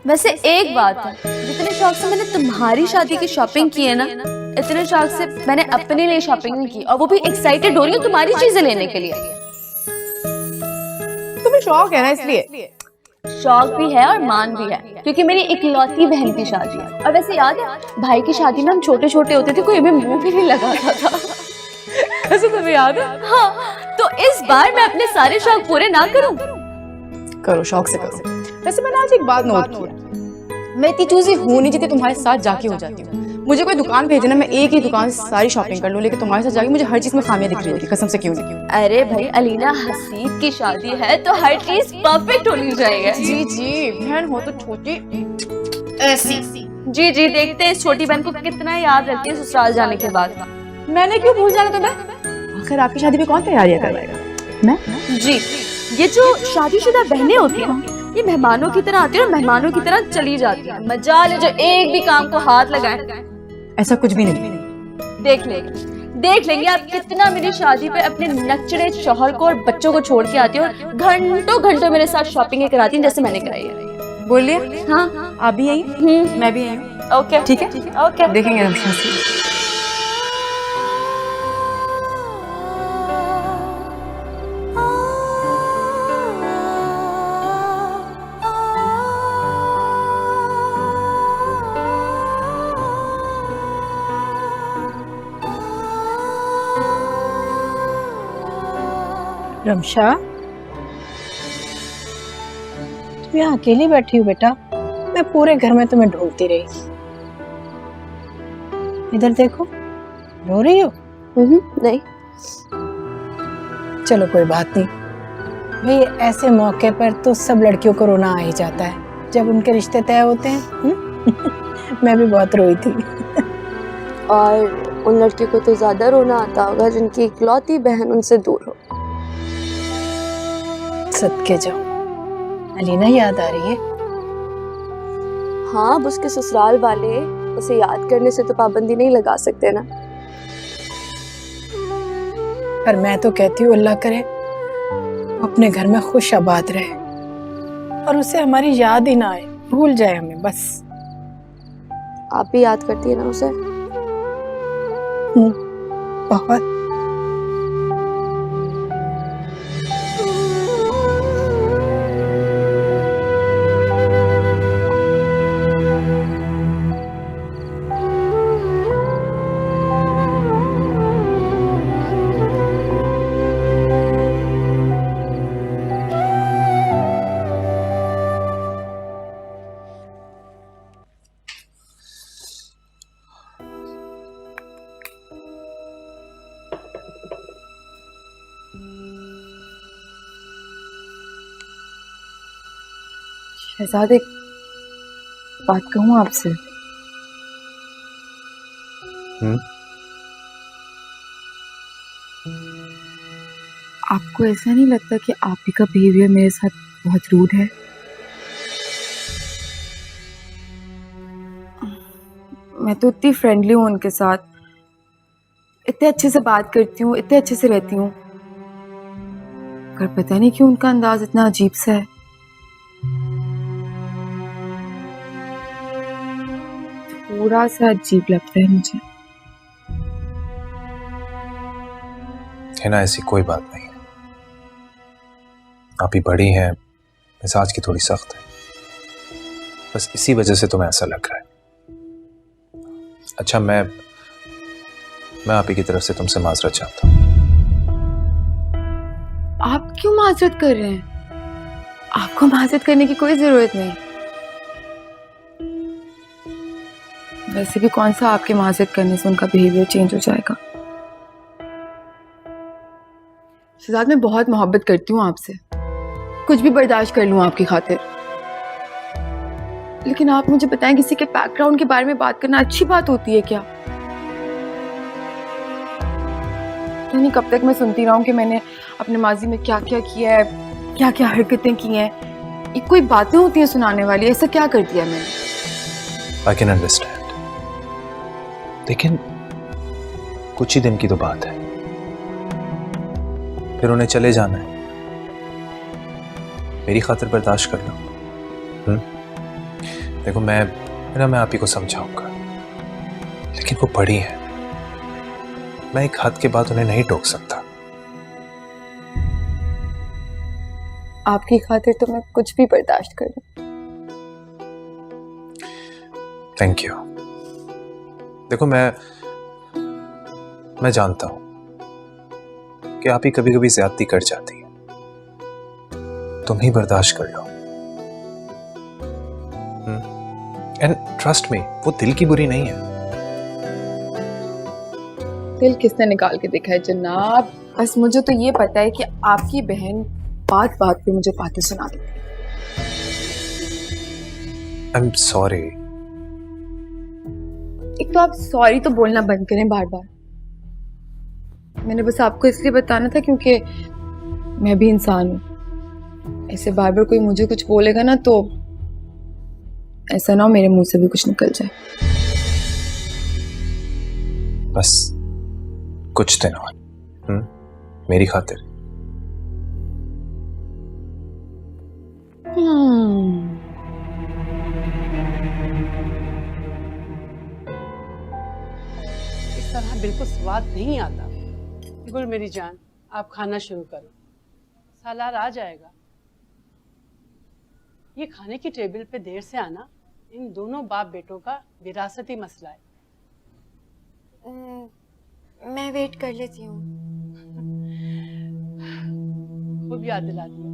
वैसे एक बात है, जितने शौक से मैंने तुम्हारी शादी की शॉपिंग की है ना, इतने शौक से मैंने अपने लिए शॉपिंग नहीं की, और वो भी एक्साइटेड हो रही हूँ तुम्हारी चीजें लेने के लिए। तुम्हें शौक है ना, इसलिए। शौक भी है और मान भी है, क्योंकि मेरी इकलौती बहन की शादी है। और वैसे याद है भाई की शादी में हम छोटे छोटे होते थे, कोई भी मुंह भी नहीं लगाता था। कैसे तुम्हें याद है? हाँ, तो इस बार मैं अपने सारे शौक पूरे ना करूं? करो, शौक से करो। वैसे मैंने आज एक बात नोट किया, मैं इतनी चूजी हूं नहीं जितनी तुम्हारे साथ जाके हो जाती हूँ। मुझे कोई दुकान भेजे ना, मैं एक ही दुकान से सारी शॉपिंग कर लूं, लेकिन तुम्हारे साथ जाके मुझे हर चीज में खामियां दिख रही होती, कसम से। क्यों नहीं? अरे भाई, अलीना हसीब की शादी है तो हर चीज परफेक्ट होनी चाहिए। जी जी, बहन हो तो छोटी ऐसी। जी जी, देखते हैं इस छोटी बहन को कितना याद रखती है ससुराल जाने के बाद। मैंने क्यों भूल जाना तुम्हें? आखिर आपकी शादी पे कौन तैयारियां करवाएगा? मैं? जी, ये जो शादीशुदा बहनें होती हैं ना, ये मेहमानों की तरह आती है और मेहमानों की तरह चली जाती है। मजाल है जो एक भी काम को हाथ लगाए। ऐसा कुछ भी नहीं। देख लेंगे आप कितना मेरी शादी पे अपने नचड़े शौहर को और बच्चों को छोड़ के आती है और घंटों घंटों मेरे साथ शॉपिंग कराती है, जैसे मैंने कराई है। बोलिए। हाँ, आप भी आई, मैं भी आई हूँ। ओके ठीक है, ओके। देखेंगे हम शादी। रमशा, तुम यहाँ अकेली बैठी हो बेटा? मैं पूरे घर में तुम्हें ढूंढती रही। इधर देखो, रो रही हो? नहीं। चलो कोई बात नहीं भाई, ऐसे मौके पर तो सब लड़कियों को रोना आ ही जाता है जब उनके रिश्ते तय होते हैं। मैं भी बहुत रोई थी। और उन लड़कियों को तो ज्यादा रोना आता होगा जिनकी इकलौती बहन उनसे दूर हो। सदके जाओ, अलीना याद आ रही है? हाँ, अब उसके ससुराल वाले उसे याद करने से तो पाबंदी नहीं लगा सकते ना। पर मैं तो कहती हूँ अल्लाह करे वो अपने घर में खुश आबाद रहे और उसे हमारी याद ही ना आए, भूल जाए हमें बस। आप भी याद करती है ना उसे? बहुत। शहजाद, एक बात कहूँ आपसे? आपको ऐसा नहीं लगता कि आप ही का बिहेवियर मेरे साथ बहुत रूड है? मैं तो इतनी फ्रेंडली हूँ उनके साथ, इतने अच्छे से बात करती हूँ, इतने अच्छे से रहती हूँ, पर पता नहीं क्यों उनका अंदाज इतना अजीब सा है। थोड़ा सा अजीब लगता है मुझे। है ना, ऐसी कोई बात नहीं है। आप ही बड़ी हैं, मिजाज की थोड़ी सख्त है, बस इसी वजह से तुम्हें ऐसा लग रहा है। अच्छा, मैं आप ही की तरफ से तुमसे माजरत चाहता हूँ। आप क्यों माजरत कर रहे हैं? आपको माजरत करने की कोई जरूरत नहीं। वैसे भी कौन सा आपके माजरत करने से उनका बिहेवियर चेंज हो जाएगा। शहजाद, मैं बहुत मोहब्बत करती हूँ आपसे, कुछ भी बर्दाश्त कर लूँ आपकी खातिर, लेकिन आप मुझे बताएं, किसी के बैकग्राउंड के बारे में बात करना अच्छी बात होती है क्या? नहीं, कब तक मैं सुनती रहूं कि मैंने अपने माजी में क्या क्या किया है, क्या क्या हरकतें की हैं। ये कोई बातें होती हैं सुनाने वाली? ऐसा क्या कर दिया मैंने? आई कैन अंडरस्टैंड, लेकिन कुछ ही दिन की तो बात है, फिर उन्हें चले जाना है। मेरी खातिर बर्दाश्त कर लो। देखो मैं आप ही को समझाऊंगा, लेकिन वो बड़ी है, मैं एक हद के बाद उन्हें नहीं टोक सकता। आपकी खातिर तो मैं कुछ भी बर्दाश्त कर लूं। Thank you. देखो मैं जानता हूं कि आप ही कभी कभी ज्यादती कर जाती है, तुम ही बर्दाश्त कर लो। एंड ट्रस्ट मी, वो दिल की बुरी नहीं है। दिल किसने निकाल के देखा है जनाब? बस मुझे तो ये पता है कि आपकी बहन बात बात पे मुझे बातें सुना देती है। I am sorry. एक तो आप सॉरी तो बोलना बंद करें बार बार। मैंने बस आपको इसलिए बताना था क्योंकि मैं भी इंसान हूं। ऐसे बार बार कोई मुझे कुछ बोलेगा ना तो ऐसा ना हो मेरे मुंह से भी कुछ निकल जाए। बस कुछ दिन और मेरी खातिर। इस तरह बिल्कुल स्वाद नहीं आता। गुल मेरी जान, आप खाना शुरू करो, सालार आ जाएगा। ये खाने की टेबल पे देर से आना इन दोनों बाप बेटों का विरासती मसला है। मैं वेट कर लेती हूँ। खूब याद दिला दिया।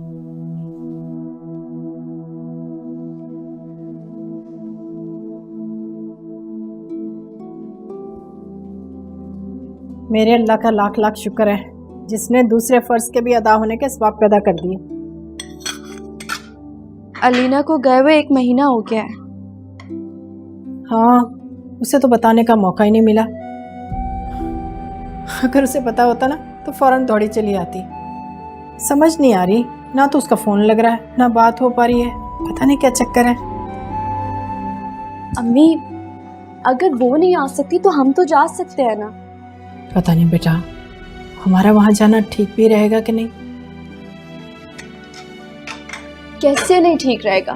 मेरे अल्लाह का लाख लाख शुक्र है जिसने दूसरे फर्ज के भी अदा होने के सवाब पैदा कर दिए। अलीना को गए हुए 1 महीना हो गया है। हाँ, उसे तो बताने का मौका ही नहीं मिला। अगर उसे पता होता ना तो फौरन दौड़ी चली आती। समझ नहीं आ रही, ना तो उसका फोन लग रहा है ना बात हो पा रही है, पता नहीं क्या चक्कर है। अम्मी, अगर वो नहीं आ सकती तो हम तो जा सकते हैं ना। पता नहीं बेटा, हमारा वहां जाना ठीक भी रहेगा कि नहीं। कैसे नहीं ठीक रहेगा?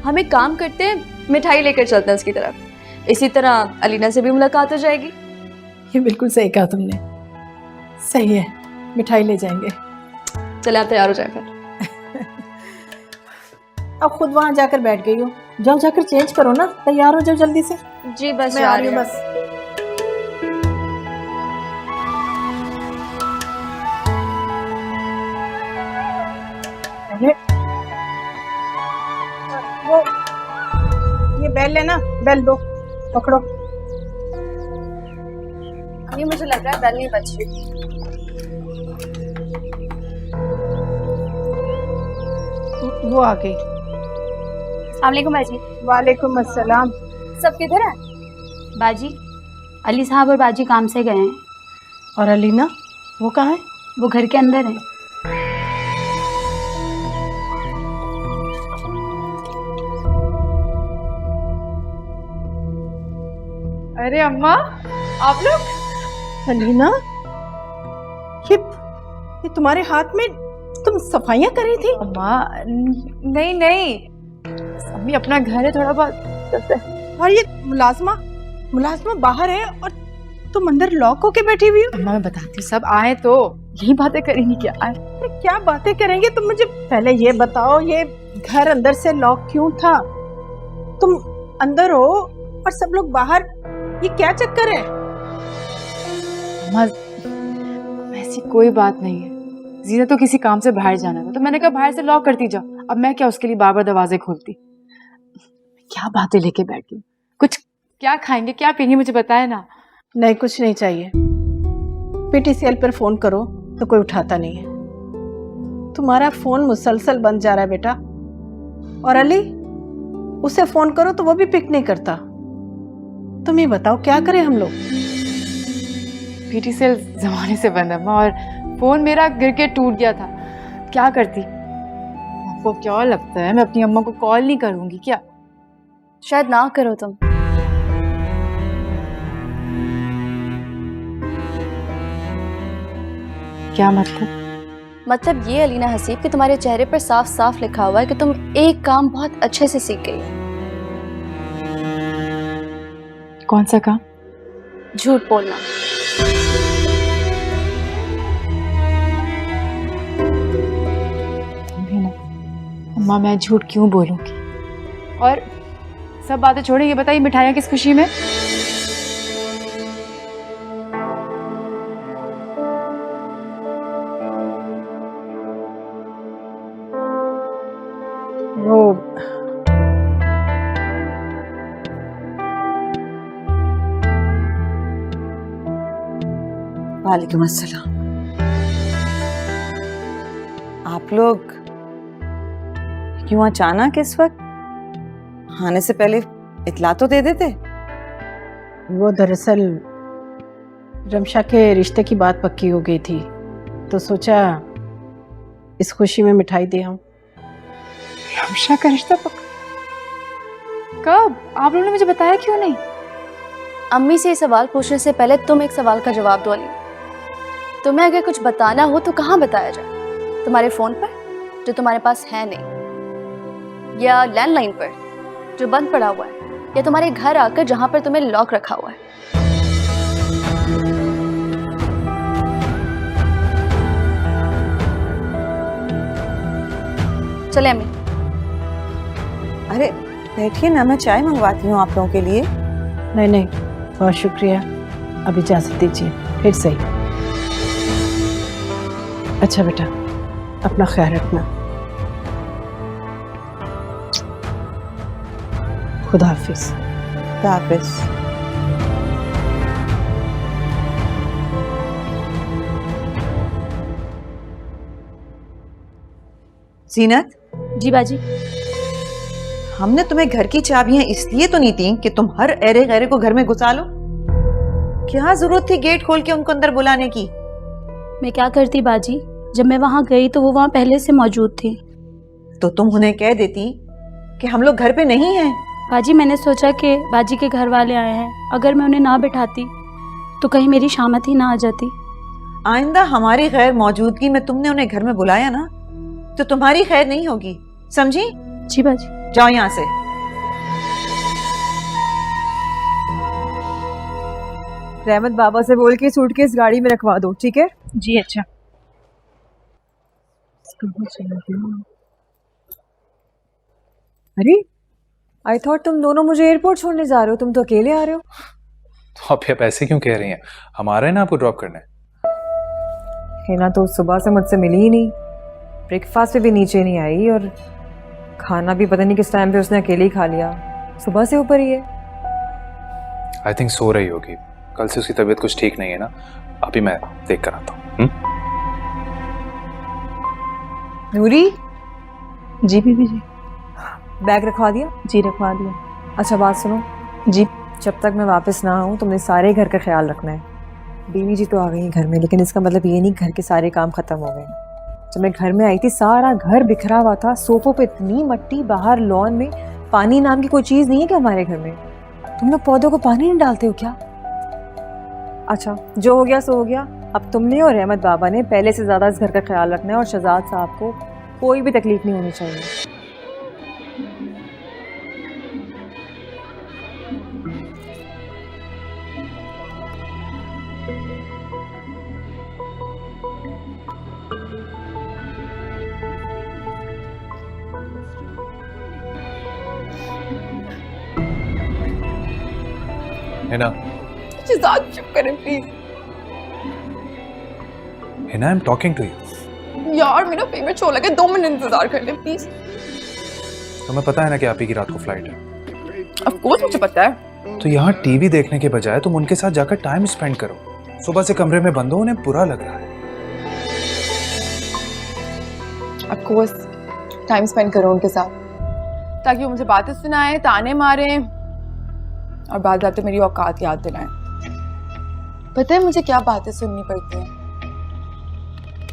हम एक काम करते हैं, मिठाई लेकर चलते हैं उसकी तरफ। इसी तरह अलीना से भी मुलाकात हो जाएगी। ये बिल्कुल सही कहा तुमने। सही है, मिठाई ले जाएंगे। चले आप तैयार हो जाए फिर। अब खुद वहां जाकर बैठ गई हो, जाओ जाकर चेंज करो ना, तैयार हो जाओ जल्दी से। जी बस मैं जा आ रही रही हूँ हूँ। बस। वो ये बेल लेना, बेल दो, पकड़ो। अभी मुझे लग रहा है बेल नहीं बज रही। वो आ गई। अस्सलामुअलैकुम बाजी। वालेकुम अस्सलाम। सब किधर है? बाजी, अली साहब और बाजी काम से गए हैं। और अलीना, वो कहाँ है? वो घर के अंदर है। अरे अम्मा, आप लोग? अलीना, ये तुम्हारे हाथ में तुम सफाइयां कर रही थी? अम्मा नहीं नहीं, अम्मी अपना घर है, थोड़ा बहुत। और ये मुलाजमा बाहर है और तुम अंदर लॉक होके बैठी हुई हो। अम्मा मैं बताती हूँ, सब आए तो यही बातें करेंगी क्या? आए अरे क्या बातें करेंगे? तुम मुझे पहले ये बताओ, ये घर अंदर से लॉक क्यों था? तुम अंदर हो और सब लोग बाहर, ये क्या चक्कर है? अम्मा ऐसी कोई बात नहीं है। जीना तो किसी काम से बाहर जाना था तो मैंने कहा बाहर से लॉक करती जाओ। अब मैं क्या उसके लिए बार बार दरवाजे खोलती? क्या बातें लेके बैठ गई? कुछ क्या खाएंगे क्या पिएंगे मुझे बताए ना। नहीं, कुछ नहीं चाहिए। पीटीसीएल पर फोन करो तो कोई उठाता नहीं है। तुम्हारा फोन मुसलसल बंद जा रहा है बेटा। और अली, उसे फोन करो तो वो भी पिक नहीं करता। तुम ही बताओ क्या करें हम लोग? पीटीसीएल जमाने से बंद है अम्मा, और फोन मेरा गिर के टूट गया था। क्या करती? आपको क्या लगता है मैं अपनी अम्मा को कॉल नहीं करूंगी क्या? शायद ना करो तुम। क्या मतलब? मतलब ये अलीना हसीब कि तुम्हारे चेहरे पर साफ साफ लिखा हुआ है कि तुम एक काम बहुत अच्छे से सीख गई हो। कौन सा काम? झूठ बोलना। अम्मा मैं झूठ क्यों बोलूंगी? और सब बातें छोड़े, ये बताइए मिठाइयाँ किस खुशी में? वो वालेकुम अस्सलाम। आप लोग क्यों अचानक इस वक्त? आने से पहले इतला तो दे देते। वो दरअसल रमशा के रिश्ते की बात पक्की हो गई थी, तो सोचा इस खुशी में मिठाई दे आऊं। रमशा का रिश्ता पक्का? कब? आप लोगों ने मुझे बताया क्यों नहीं? अम्मी से ये सवाल पूछने से पहले तुम एक सवाल का जवाब दो अली। तुम्हें अगर कुछ बताना हो तो कहाँ बताया जाए? तुम्हारे फोन पर जो तुम्हारे पास है नहीं, या लैंडलाइन पर जो बंद पड़ा हुआ है, या तुम्हारे घर आकर जहां पर तुम्हें लॉक रखा हुआ है? चले अम्मी। अरे बैठिए ना, मैं चाय मंगवाती हूँ आप लोगों के लिए। नहीं नहीं, बहुत शुक्रिया, अब इजाजत दीजिए, फिर सही। अच्छा बेटा, अपना ख्याल रखना। खुदा हाफिज। हाफिज। जीनत, जी बाजी। हमने तुम्हें घर की चाबियां इसलिए तो नहीं दी कि तुम हर एरे गैरे को घर में घुसा लो। क्या जरूरत थी गेट खोल के उनको अंदर बुलाने की? मैं क्या करती बाजी, जब मैं वहाँ गई तो वो वहाँ पहले से मौजूद थी। तो तुम उन्हें कह देती कि हम लोग घर पे नहीं हैं। बाजी मैंने सोचा कि बाजी के घर वाले आए हैं, अगर मैं उन्हें ना बिठाती तो कहीं मेरी शामत ही ना आ जाती। आइंदा हमारी गैर मौजूदगी में तुमने उन्हें घर में बुलाया ना तो तुम्हारी खैर नहीं होगी, समझी? जी बाजी। जाओ यहाँ से। रहमत बाबा से बोल के सूटकेस गाड़ी में रखवा दो, ठीक है? जी अच्छा। अरे आई थॉट तुम दोनों मुझे एयरपोर्ट छोड़ने जा रहे हो, तुम तो अकेले आ रहे हो। तो आप ऐसे क्यों कह रही हैं? हमारा है ना आपको ड्रॉप करना है। हिना तो सुबह से मुझसे मिली ही नहीं, ब्रेकफास्ट पे भी नीचे नहीं आई, और खाना भी पता नहीं किस टाइम पे उसने अकेले ही खा लिया। सुबह से ऊपर ही है। आई थिंक सो रही होगी, कल से उसकी तबीयत कुछ ठीक नहीं है ना। अभी मैं देख कर आता हूँ। नूरी, जी बीबी जी। बैग रखवा दिया? जी रखवा दिया। अच्छा बात सुनो जी। जब तक मैं वापस ना आऊँ तुमने सारे घर का ख्याल रखना है। बीवी जी तो आ गई घर में, लेकिन इसका मतलब ये नहीं घर के सारे काम खत्म हो गए। जब मैं घर में आई थी सारा घर बिखरा हुआ था, सोफों पे इतनी मट्टी, बाहर लॉन में पानी नाम की कोई चीज़ नहीं है क्या हमारे घर में? तुम लोग पौधों को पानी नहीं डालते हो क्या? अच्छा जो हो गया सो हो गया। अब तुमने और रहमत बाबा ने पहले से ज़्यादा इस घर का ख्याल रखना है, और शहजाद साहब को कोई भी तकलीफ नहीं होनी चाहिए। हिना, शहजाद चुप करें please. Hina, I am talking to you. यार मेरा पेमेंट शो लगे, 2 मिनट इंतजार कर ले प्लीज। तुम्हें पता है ना कि आप ही की रात को फ्लाइट है। ऑफ कोर्स मुझे पता है। तो यहाँ टीवी देखने के बजाय तुम उनके साथ जाकर टाइम स्पेंड करो। सुबह से कमरे में बंद हो, उन्हें बुरा लग रहा है। ऑफ कोर्स टाइम स्पेंड करो उनके साथ, ताकि वो मुझे बातें सुनाए, ताने मारे, और बाद बात मेरी औकात याद दिलाएं। पता है मुझे क्या बातें सुननी पड़ती हैं?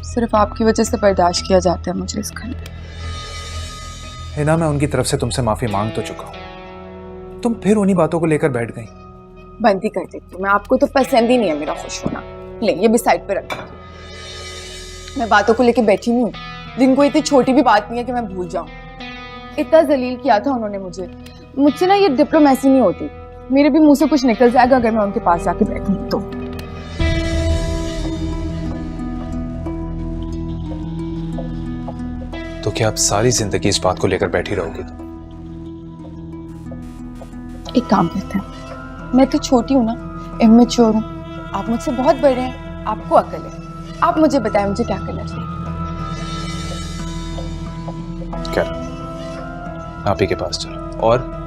सिर्फ आपकी वजह से बर्दाश्त किया जाता है मुझे इस घर में। हिना, मैं उनकी तरफ से तुमसे माफी मांग तो चुका हूँ, तुम फिर उन्हीं बातों को लेकर बैठ गई। बंद ही कर देती हूँ मैं, आपको तो पसंद ही नहीं है मेरा खुश होना। ले ये भी साइड पे रख दीजिए। मैं बातों को लेके बैठी नहीं हूँ, लेकिन कोई इतनी छोटी भी बात नहीं है कि मैं भूल जाऊँ। इतना जलील किया था उन्होंने मुझसे ना ये डिप्लोमेसी नहीं होती। मेरे भी मुंह से कुछ निकल जाएगा अगर मैं उनके पास जाके बैठूंगी तो। तो क्या आप सारी जिंदगी इस बात को लेकर बैठी रहोगी? एक काम करते हैं, मैं तो छोटी हूँ ना, इमेच्योर हूँ, आप मुझसे बहुत बड़े हैं, आपको अकल है, आप मुझे बताएं मुझे क्या करना चाहिए। क्या आप ही के पास चलो और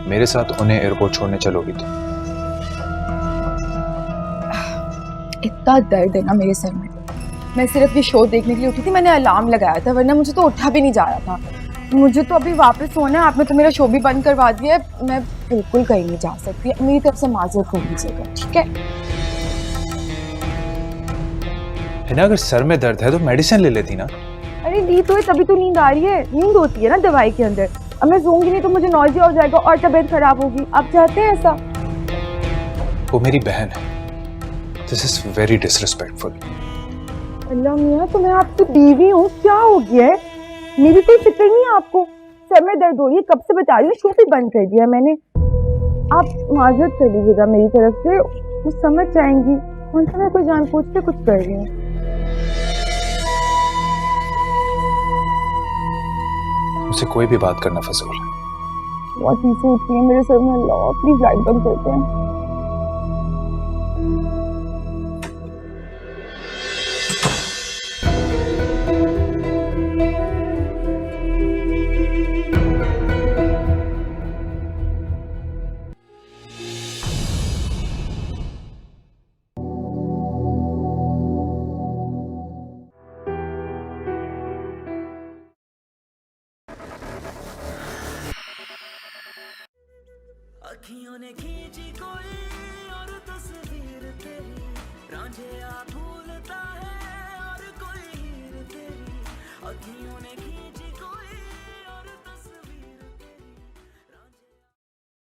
मेरे साथ उन्हें एयरपोर्ट छोड़ने चलोगी तो? इतना दर्द है ना मेरे सर में, मैं सिर्फ ये शो देखने के लिए उठी थी, मैंने अलार्म लगाया था वरना मुझे तो उठा भी नहीं जा रहा था। मुझे तो अभी वापस सोना है, आपने तो मेरा शो भी बंद करवा दिया है, मैं बिल्कुल कहीं नहीं जा सकती, मेरी तरफ से माजरत कर दीजिएगा, ठीक है? हिना अगर सर में दर्द है तो मेडिसिन ले लेती ना। अरे ली तो है तभी तो नींद आ रही है, नींद होती है ना दवाई के अंदर, अब मैं सोऊंगी नहीं तो मुझे नॉइज़िया हो जाएगा और तबीयत खराब होगी, आप चाहते हैं ऐसा? वो मेरी बहन है, दिस इज वेरी डिसरिस्पेक्टफुल। अल्लाह मियाँ, तो मैं आपकी बीवी हूँ, क्या हो गया है? मेरी कोई फिक्र नहीं है आपको? सर में दर्द हो रही है, कब से बता रही हूँ, शो भी बंद कर दिया मैंने। आप माजरत कर लीजिएगा मेरी तरफ से, वो समझ जाएंगी, कौन सा मैं कोई जान पूछ के कुछ कर रही हूँ। मुझसे कोई भी बात करना फजूल है। बहुत चीजें उठती हैं मेरे सर में, अल्लाह प्लीज लाइट बंद करते हैं। अखियों ने खींची कोई और तस्वीर तेरी, रांझे आप